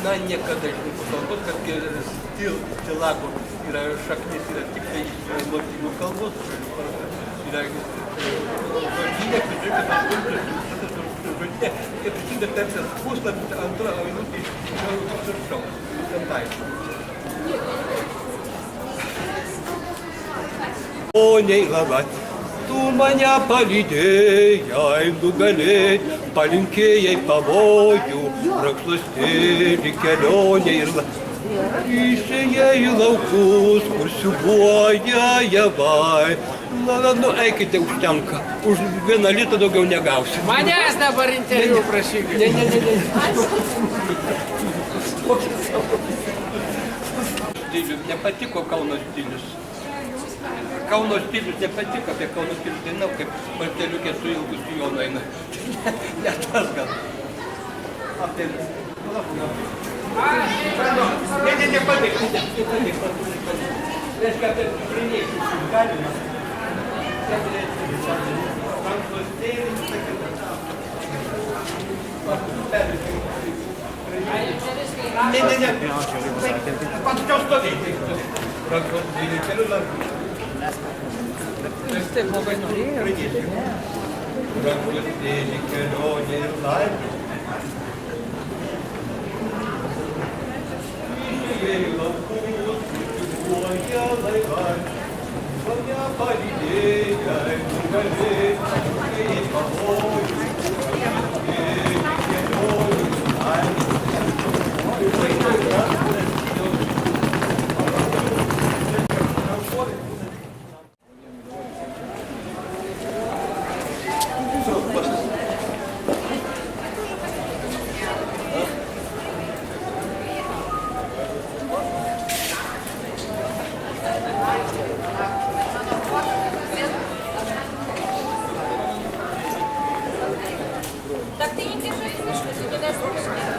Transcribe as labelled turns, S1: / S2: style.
S1: Na, niekada iš mūsų kalbos, kad tilako yra šaknis, yra tik tai lotynų kalbos, yra žodynė, ir prasideda tarsi puslapis antrą eilutę iš viršaus. Poniai labat, tu mane palydėjai nugalėt, palinkėjai pavojų, rakslastėlį kelionė ir išėjai į laukus, kur siūbuoja javai. Nu, eikite, užtenka. Už 1 litrą daugiau negausi.
S2: Manęs dabar interviu prašykit.
S1: Ne. Stilius nepatiko Kauno stilius. Kauno stilius nepatiko, apie Kauno stilius dainau, kaip marteliukė su ilgu sijonu eina. Ne tas gal. Apie... Ne, patik. Reiškia, apie priniečius galima. Ne. Pačiau stovėti.
S2: Jūs taip labai norėjote.
S1: Rankostėlį kelionė ir laimė. Išėjai laukus, kultivuoja laivai. Mane palydėjai, nugalėjai, palinkėjai pavojų. Rankostėlį kelionė ir laimė.
S3: Так ты не держись, ты туда слушай.